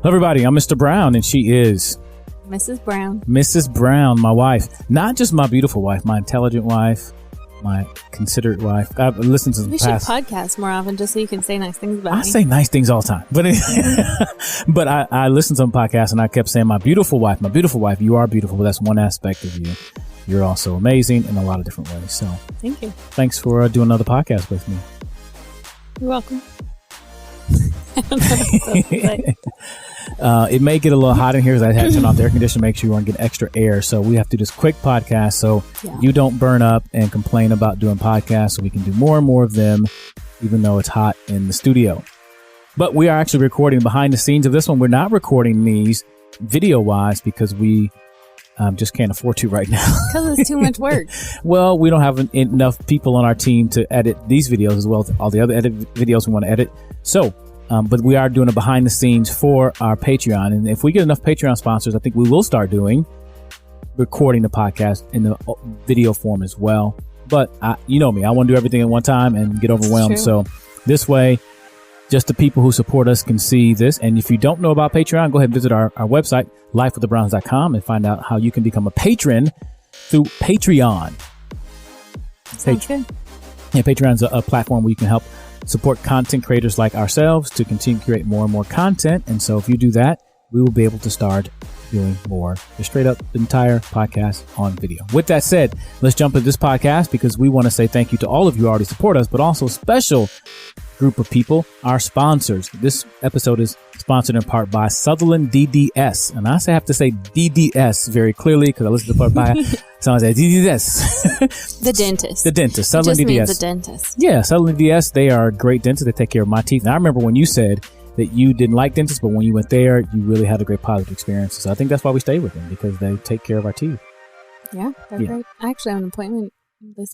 Hello, everybody. I'm Mr. Brown, and she is Mrs. Brown. Mrs. Brown, my wife. Not just my beautiful wife, my intelligent wife, my considerate wife. I've listened to some We should podcast more often just so you can say nice things about me. I say nice things all the time. But but I listened to some podcasts, and I kept saying, my beautiful wife, you are beautiful. That's one aspect of you. You're also amazing in a lot of different ways. So thank you. Thanks for doing another podcast with me. You're welcome. It may get a little hot in here because I had to turn off the air conditioner, make sure you want to get extra air. So we have to do this quick podcast so you don't burn up and complain about doing podcasts, so we can do more and more of them, even though it's hot in the studio. But we are actually recording behind the scenes of this one. We're not recording these video wise because we just can't afford to right now. Because it's too much work. Well, we don't have enough people on our team to edit these videos as well as all the other videos we want to edit. So, but we are doing a behind the scenes for our Patreon. And if we get enough Patreon sponsors, I think we will start recording the podcast in the video form as well. But you know me, I want to do everything at one time and get overwhelmed. So this way, just the people who support us can see this. And if you don't know about Patreon, go ahead and visit our website, lifewiththebrowns.com, and find out how you can become a patron through Patreon. Sounds good. Yeah, Patreon's a platform where you can help support content creators like ourselves to continue to create more and more content. And so if you do that, we will be able to start doing more, just straight up the entire podcast on video. With that said, let's jump into this podcast because we want to say thank you to all of you who already support us, but also a special group of people, our sponsors. This episode is sponsored in part by Sutherland DDS. And I have to say DDS very clearly because I listened to the part by someone say DDS. The dentist. The dentist. Sutherland DDS. Means the dentist. Yeah, Sutherland DDS. They are great dentists. They take care of my teeth. And I remember when you said that you didn't like dentists, but when you went there, you really had a great positive experience. So I think that's why we stayed with them, because they take care of our teeth. Yeah, they're great. I actually have an appointment this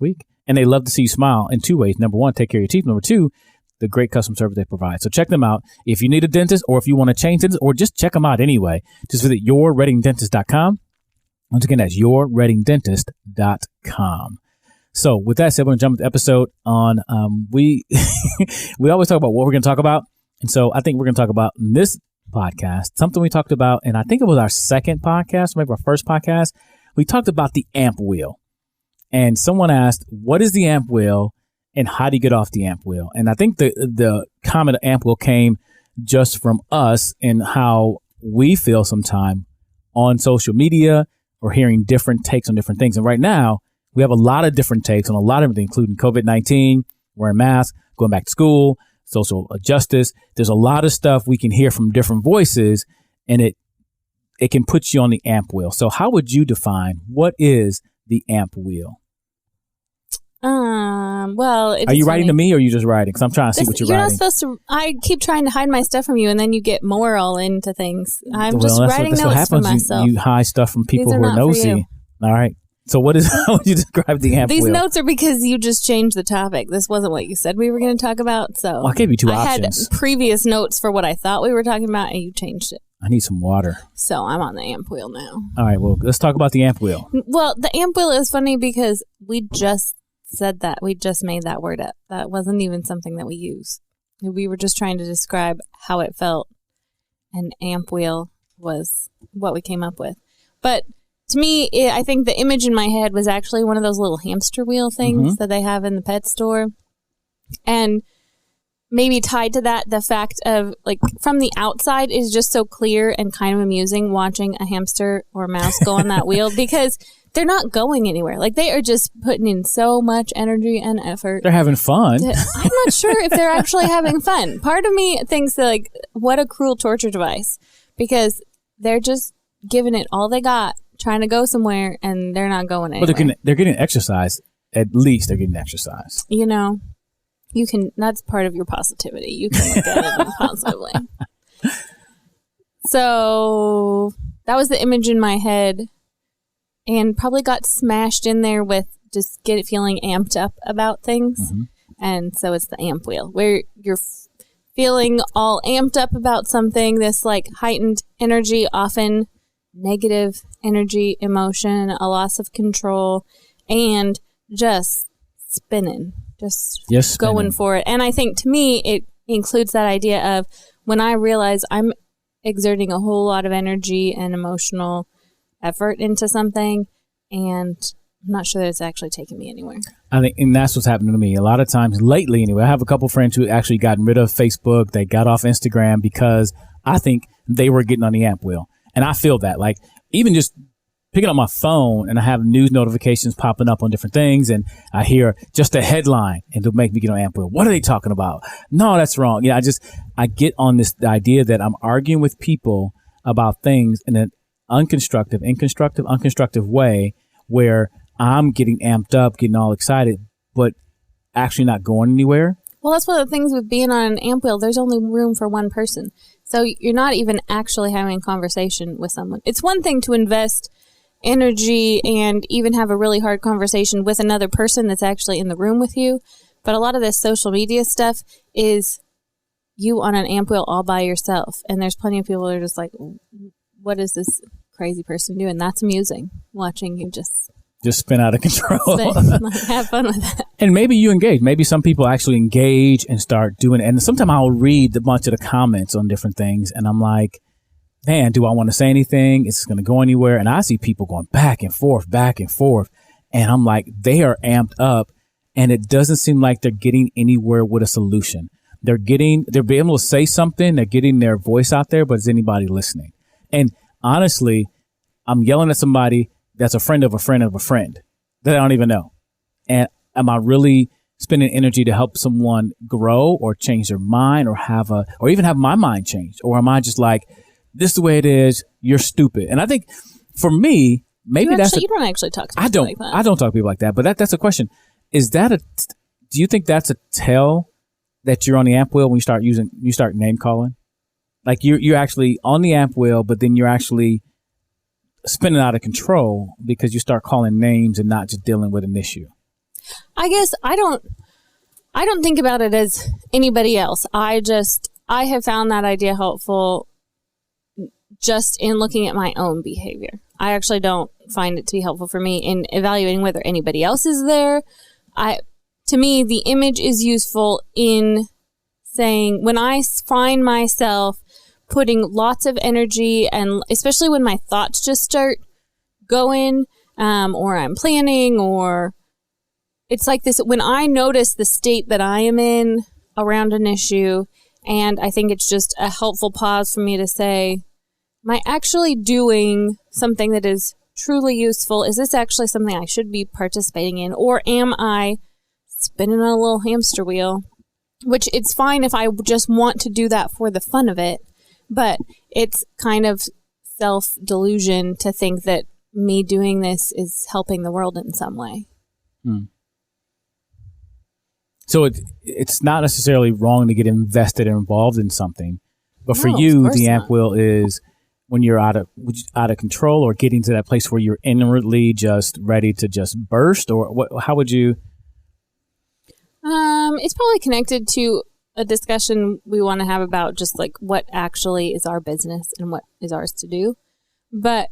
week. And they love to see you smile in two ways. Number one, take care of your teeth. Number two, the great customer service they provide. So check them out. If you need a dentist or if you want to change dentists or just check them out anyway, just visit yourreddingdentist.com. Once again, that's yourreddingdentist.com. So with that said, we're going to jump into the episode on, we always talk about what we're going to talk about. And so I think we're going to talk about in this podcast, something we talked about, and I think it was our second podcast, maybe our first podcast. We talked about the amp wheel. And someone asked, what is the amp wheel and how do you get off the amp wheel? And I think the comment of amp wheel came just from us and how we feel sometime on social media or hearing different takes on different things. And right now, we have a lot of different takes on a lot of everything, including COVID-19, wearing masks, going back to school, social justice. There's a lot of stuff we can hear from different voices, and it can put you on the amp wheel. So how would you define what is the amp wheel? Well, are you writing to me or are you just writing? Because I'm trying to see what you're writing. You're not supposed to. I keep trying to hide my stuff from you, and then you get more all into things. I'm just writing notes for myself. You hide stuff from people who are nosy. All right. So how would you describe the amp wheel? These notes are because you just changed the topic. This wasn't what you said we were going to talk about. So well, I gave you two options. I had previous notes for what I thought we were talking about, and you changed it. I need some water. So I'm on the amp wheel now. All right. Well, let's talk about the amp wheel. Well, the amp wheel is funny because we just said that. We just made that word up. That wasn't even something that we used. We were just trying to describe how it felt, and amp wheel was what we came up with. But to me, I think the image in my head was actually one of those little hamster wheel things that they have in the pet store. And maybe tied to that, the fact of, like, from the outside is just so clear and kind of amusing watching a hamster or a mouse go on that wheel because they're not going anywhere. Like, they are just putting in so much energy and effort. They're having fun. I'm not sure if they're actually having fun. Part of me thinks that, like, what a cruel torture device, because they're just giving it all they got, trying to go somewhere, and they're not going anywhere. But they're getting exercise. At least they're getting exercise. You know, that's part of your positivity. You can look at it positively. So that was the image in my head, and probably got smashed in there with just feeling amped up about things. And so it's the amp wheel, where you're feeling all amped up about something, this like heightened energy, often negative energy, emotion, a loss of control, and just spinning, just going for it. And I think to me, it includes that idea of when I realize I'm exerting a whole lot of energy and emotional effort into something, and I'm not sure that it's actually taking me anywhere. I think, and that's what's happening to me a lot of times lately. Anyway, I have a couple friends who actually gotten rid of Facebook. They got off Instagram because I think they were getting on the amp wheel, and I feel that. Like even just picking up my phone and I have news notifications popping up on different things, and I hear just a headline and it'll make me get on amp wheel. What are they talking about? No, that's wrong. Yeah, I get on this idea that I'm arguing with people about things in an unconstructive way where I'm getting amped up, getting all excited, but actually not going anywhere. Well, that's one of the things with being on an amp wheel. There's only room for one person. So you're not even actually having a conversation with someone. It's one thing to invest energy and even have a really hard conversation with another person that's actually in the room with you. But a lot of this social media stuff is you on an amp wheel all by yourself. And there's plenty of people that are just like, what is this crazy person doing? That's amusing, watching you just spin out of control. Have fun with that. And maybe you engage. Maybe some people actually engage and start doing it. And sometimes I'll read a bunch of the comments on different things, and I'm like, man, do I want to say anything? Is this going to go anywhere? And I see people going back and forth. And I'm like, they are amped up, and it doesn't seem like they're getting anywhere with a solution. They're being able to say something. They're getting their voice out there, but is anybody listening? And honestly, I'm yelling at somebody that's a friend of a friend of a friend that I don't even know. And am I really spending energy to help someone grow or change their mind or even have my mind changed? Or am I just like, this is the way it is, you're stupid? And I think for me, maybe you don't actually talk to people like that. I don't talk to people like that, but that's a question. Do you think that's a tell that you're on the amp wheel when you start name calling? Like you're actually on the amp wheel, but then you're actually spinning out of control because you start calling names and not just dealing with an issue. I guess I don't think about it as anybody else. I have found that idea helpful just in looking at my own behavior. I actually don't find it to be helpful for me in evaluating whether anybody else is there. To me, the image is useful in saying when I find myself putting lots of energy, and especially when my thoughts just start going, or I'm planning, or it's like this, when I notice the state that I am in around an issue, and I think it's just a helpful pause for me to say, am I actually doing something that is truly useful? Is this actually something I should be participating in? Or am I spinning a little hamster wheel? Which it's fine if I just want to do that for the fun of it, but it's kind of self-delusion to think that me doing this is helping the world in some way. So it's not necessarily wrong to get invested and involved in something, but for you, the amp wheel is when you're out of control or getting to that place where you're inwardly just ready to just burst, or what? How would you? It's probably connected to a discussion we want to have about just like what actually is our business and what is ours to do. But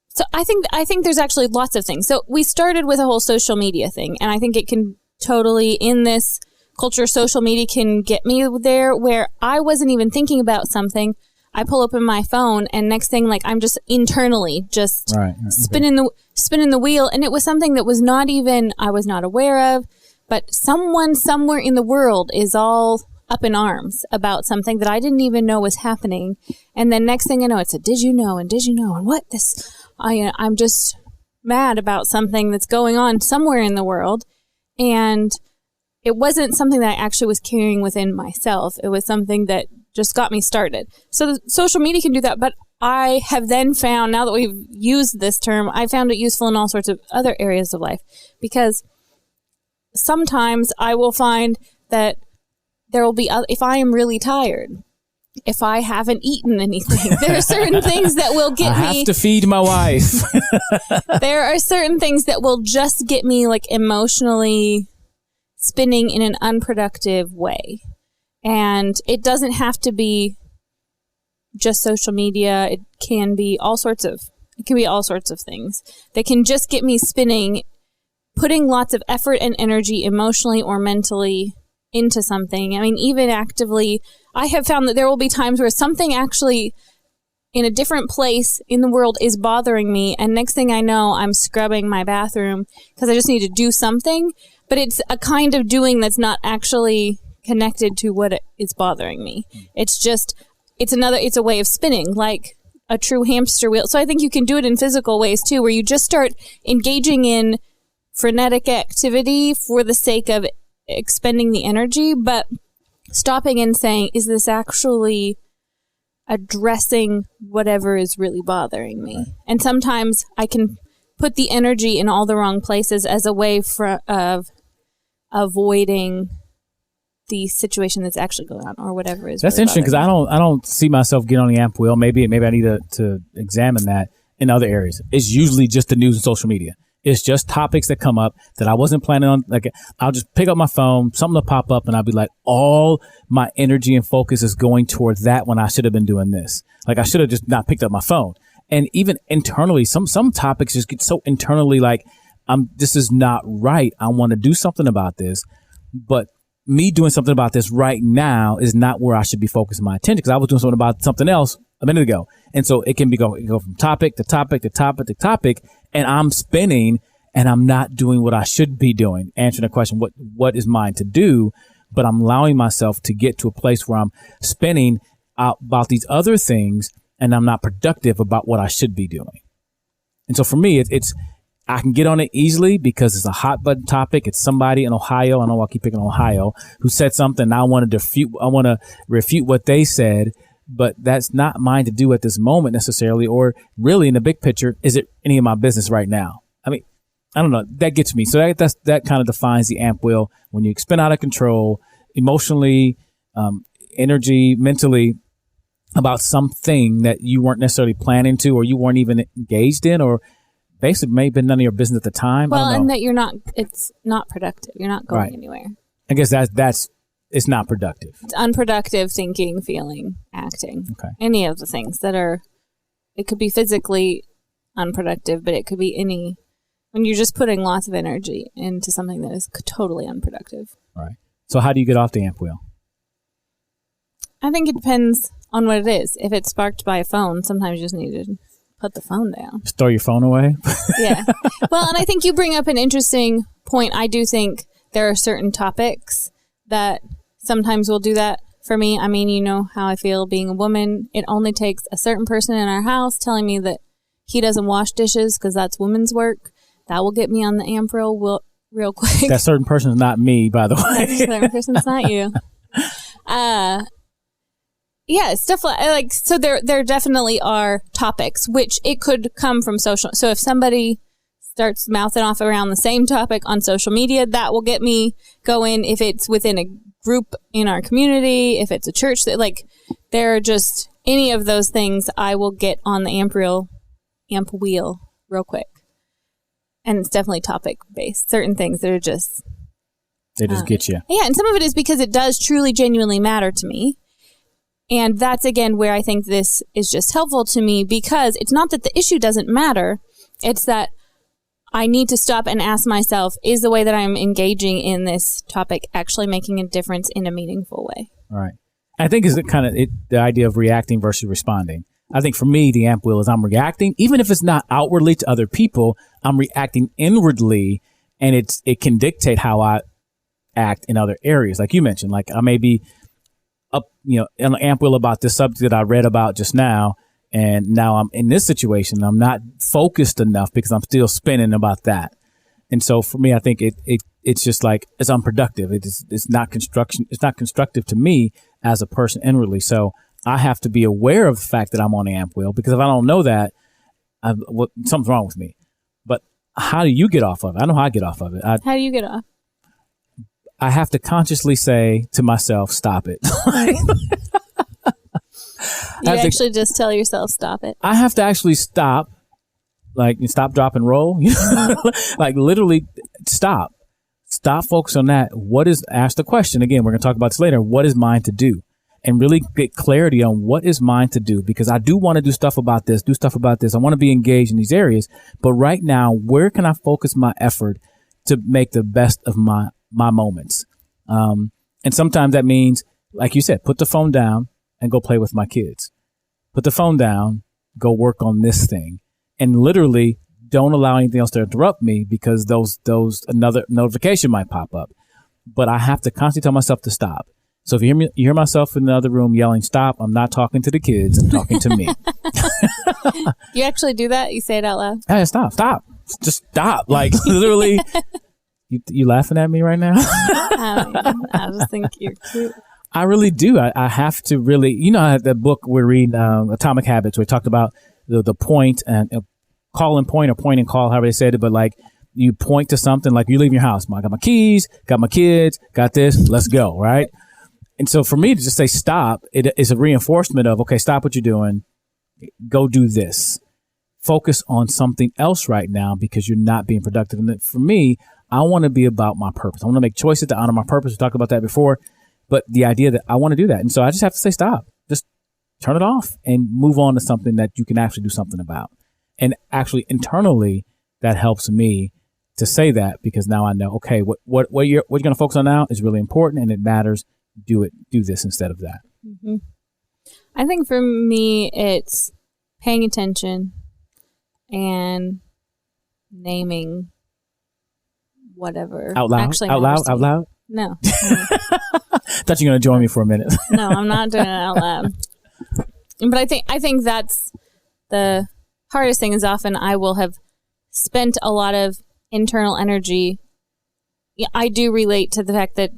so I think there's actually lots of things. So we started with a whole social media thing, and I think it can totally, in this culture, social media can get me there where I wasn't even thinking about something. I pull open my phone, and next thing, like I'm just internally just spinning the wheel, and it was something that was not even I was not aware of, but someone somewhere in the world is all up in arms about something that I didn't even know was happening, and then next thing I know, it's a did you know and what this. I'm just mad about something that's going on somewhere in the world, and it wasn't something that I actually was carrying within myself. It was something that just got me started. So the social media can do that, but I have then found, now that we've used this term, I found it useful in all sorts of other areas of life, because sometimes I will find that there will be, if I am really tired, if I haven't eaten anything, there are certain things that will get me. I have to feed my wife. There are certain things that will just get me like emotionally spinning in an unproductive way. And it doesn't have to be just social media. It can be all sorts of things that can just get me spinning, putting lots of effort and energy emotionally or mentally into something. I mean, even actively, I have found that there will be times where something actually in a different place in the world is bothering me. And next thing I know, I'm scrubbing my bathroom because I just need to do something. But it's a kind of doing that's not actually connected to what is bothering me. It's just, it's a way of spinning, like a true hamster wheel. So I think you can do it in physical ways too, where you just start engaging in frenetic activity for the sake of expending the energy, but stopping and saying, is this actually addressing whatever is really bothering me? And sometimes I can put the energy in all the wrong places as a way of avoiding the situation that's actually going on or whatever is. That's really interesting, because I don't see myself getting on the amp wheel. Maybe I need to examine that in other areas. It's usually just the news and social media. It's just topics that come up that I wasn't planning on. Like, I'll just pick up my phone, something will pop up, and I'll be like, all my energy and focus is going towards that when I should have been doing this. Like, I should have just not picked up my phone. And even internally, some topics just get so internally like, this is not right. I want to do something about this, but me doing something about this right now is not where I should be focusing my attention, because I was doing something about something else a minute ago. And so it can go from topic to topic to topic to topic, and I'm spinning and I'm not doing what I should be doing, answering the question, what is mine to do? But I'm allowing myself to get to a place where I'm spinning out about these other things, and I'm not productive about what I should be doing. And so for me, it's I can get on it easily because it's a hot button topic. It's somebody in Ohio, I know I keep picking Ohio, who said something, and I want to refute what they said, but that's not mine to do at this moment necessarily, or really in the big picture, is it any of my business right now? I mean, I don't know. That gets me. So that kind of defines the amp wheel. When you spin out of control emotionally, energy, mentally, about something that you weren't necessarily planning to, or you weren't even engaged in, or basically may have been none of your business at the time. Well, and that it's not productive. You're not going anywhere. I guess it's not productive. It's unproductive thinking, feeling, acting. Okay. Any of the things it could be physically unproductive, but it could be when you're just putting lots of energy into something that is totally unproductive. Right. So how do you get off the amp wheel? I think it depends on what it is. If it's sparked by a phone, sometimes you just need to put the phone down. Just throw your phone away? Yeah. Well, and I think you bring up an interesting point. I do think there are certain topics that sometimes will do that for me. I mean, you know how I feel being a woman. It only takes a certain person in our house telling me that he doesn't wash dishes because that's women's work. That will get me on the amp real quick. That certain person is not me, by the way. That certain person's not you. Yeah, stuff like so. There definitely are topics which it could come from social. So if somebody starts mouthing off around the same topic on social media, that will get me going. If it's within a group in our community, if it's a church, there are just any of those things, I will get on the amp wheel real quick. And it's definitely topic based. Certain things that are just they just get you. Yeah, and some of it is because it does truly, genuinely matter to me. And that's, again, where I think this is just helpful to me, because it's not that the issue doesn't matter. It's that I need to stop and ask myself, is the way that I'm engaging in this topic actually making a difference in a meaningful way? All right. I think is the idea of reacting versus responding. I think for me, the amp wheel is I'm reacting, even if it's not outwardly to other people, I'm reacting inwardly, and it can dictate how I act in other areas. Like you mentioned, like I may be up, in an amp wheel about this subject that I read about just now, and now I'm in this situation. I'm not focused enough because I'm still spinning about that. And so for me, I think it's just like it's unproductive. It's not construction. It's not constructive to me as a person inwardly. So I have to be aware of the fact that I'm on the amp wheel, because if I don't know that, something's wrong with me. But how do you get off of it? I know how I get off of it. How do you get off? I have to consciously say to myself, stop it. You actually just tell yourself, stop it. I have to actually stop, like stop, drop, and roll. Like literally stop. Stop, focus on that. Ask the question. Again, we're going to talk about this later. What is mine to do? And really get clarity on what is mine to do, because I do want to do stuff about this. I want to be engaged in these areas. But right now, where can I focus my effort to make the best of my moments? And sometimes that means, like you said, put the phone down and go play with my kids. Put the phone down, go work on this thing. And literally don't allow anything else to interrupt me because another notification might pop up. But I have to constantly tell myself to stop. So if you hear myself in the other room yelling, stop, I'm not talking to the kids, I'm talking to me. You actually do that? You say it out loud? Hey, stop. Just stop. Like literally, you laughing at me right now? I just think you're cute. I really do. I have to really, the book we're reading, Atomic Habits, where we talked about the point and call and point or point and call, however they said it. But like you point to something, like you leave your house. I got my keys, got my kids, got this, let's go. Right. And so for me to just say stop, it is a reinforcement of, okay, stop what you're doing. Go do this. Focus on something else right now because you're not being productive. And for me, I want to be about my purpose. I want to make choices to honor my purpose. We talked about that before, but the idea that I want to do that. And so I just have to say stop, just turn it off and move on to something that you can actually do something about. And actually internally, that helps me to say that because now I know, okay, what you're going to focus on now is really important and it matters. Do this instead of that. Mm-hmm. I think for me, it's paying attention and naming whatever. Out loud? Actually Out loud? No. Thought you were going to join me for a minute. No, I'm not doing it out loud. But I think that's the hardest thing is often I will have spent a lot of internal energy. I do relate to the fact that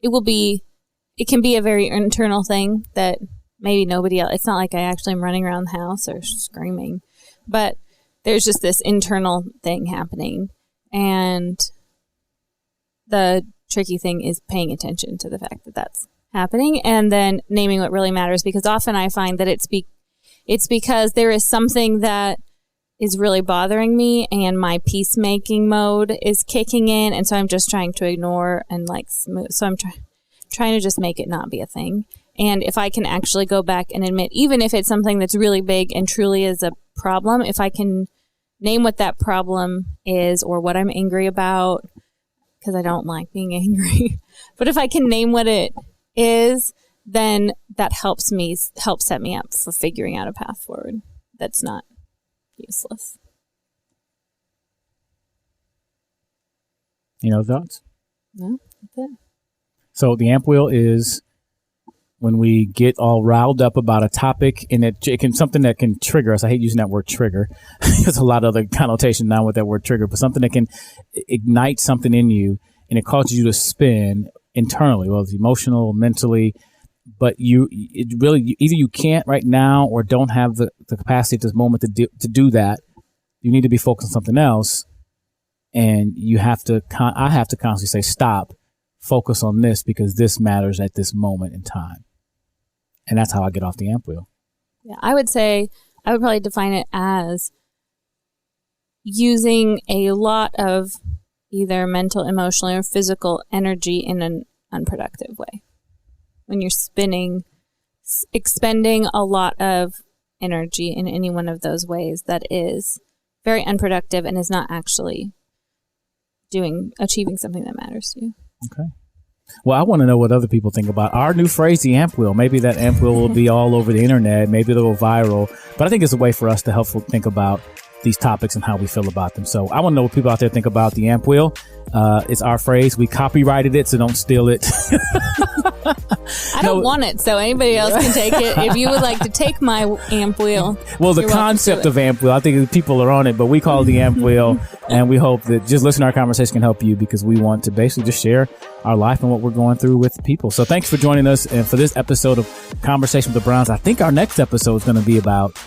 it can be a very internal thing that maybe nobody else, it's not like I actually am running around the house or screaming, but there's just this internal thing happening. And the tricky thing is paying attention to the fact that that's happening and then naming what really matters, because often I find that it's because there is something that is really bothering me and my peacemaking mode is kicking in. And so I'm just trying to ignore and like smooth. So I'm trying to just make it not be a thing. And if I can actually go back and admit, even if it's something that's really big and truly is a problem, if I can name what that problem is or what I'm angry about, because I don't like being angry, but if I can name what it is, then that helps set me up for figuring out a path forward that's not useless. Thoughts? No, that's it. So the amp wheel is when we get all riled up about a topic and it can something that can trigger us. I hate using that word trigger. There's a lot of other connotation now with that word trigger, but something that can ignite something in you and it causes you to spin internally, whether it's emotional, mentally, but either you can't right now or don't have the capacity at this moment to do that. You need to be focused on something else. And I have to constantly say, stop, focus on this because this matters at this moment in time. And that's how I get off the amp wheel. Yeah, I would probably define it as using a lot of either mental, emotional, or physical energy in an unproductive way. When you're spinning, expending a lot of energy in any one of those ways that is very unproductive and is not actually achieving something that matters to you. Okay. Well, I want to know what other people think about our new phrase, the amp wheel. Maybe that amp wheel will be all over the internet. Maybe it'll go viral. But I think it's a way for us to help think about these topics and how we feel about them. So I want to know what people out there think about the amp wheel. It's our phrase. We copyrighted it, so don't steal it. I don't want it, so anybody else can take it. If you would like to take my amp wheel. Well, the concept of amp wheel, I think people are on it, but we call it the amp wheel. And we hope that just listening to our conversation can help you because we want to basically just share our life and what we're going through with people. So thanks for joining us and for this episode of Conversation with the Browns. I think our next episode is going to be about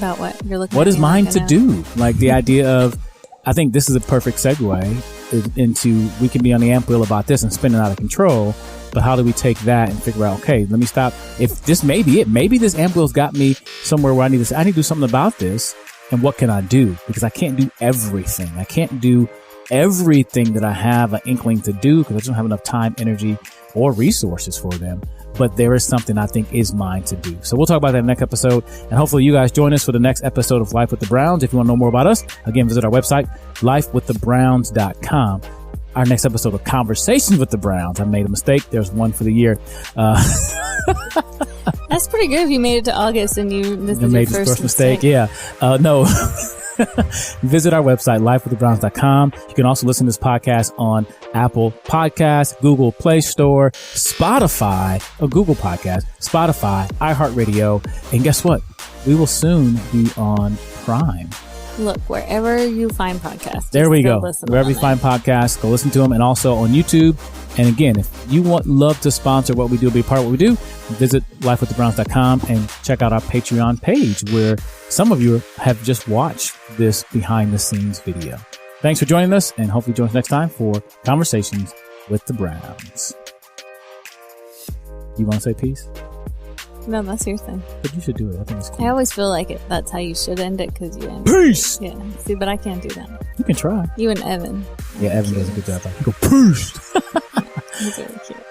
what? You're looking what at is mine to do? Like the idea of, I think this is a perfect segue into we can be on the amp wheel about this and spinning out of control. But how do we take that and figure out, okay, let me stop. If this may be it, maybe this amp wheel's got me somewhere where I need to do something about this. And what can I do? Because I can't do everything. I can't do everything that I have an inkling to do because I don't have enough time, energy, or resources for them. But there is something I think is mine to do. So we'll talk about that in the next episode. And hopefully you guys join us for the next episode of Life with the Browns. If you want to know more about us, again, visit our website, lifewiththebrowns.com. our next episode of Conversations with the Browns. I made a mistake. There's one for the year. That's pretty good if you made it to August and this is made your first mistake. Yeah. No. Visit our website, lifewiththebronze.com. You can also listen to this podcast on Apple Podcasts, Google Play Store, Spotify, or Google Podcasts, Spotify, iHeartRadio. And guess what? We will soon be on Prime. Look, wherever you find podcasts. There we go. Wherever you find podcasts, go listen to them. And also on YouTube. And again, if you love to sponsor what we do, be a part of what we do, visit lifewiththebronze.com and check out our Patreon page where some of you have just watched this behind the scenes video. Thanks for joining us, and hopefully join us next time for Conversations with the Browns. You want to say peace? No, that's your thing. But you should do it. I think it's cool. I always feel like that's how you should end it because you end peace! Yeah. See, but I can't do that. You can try. You and Evan. Yeah, Evan does a good job. You go, peace! He's really cute.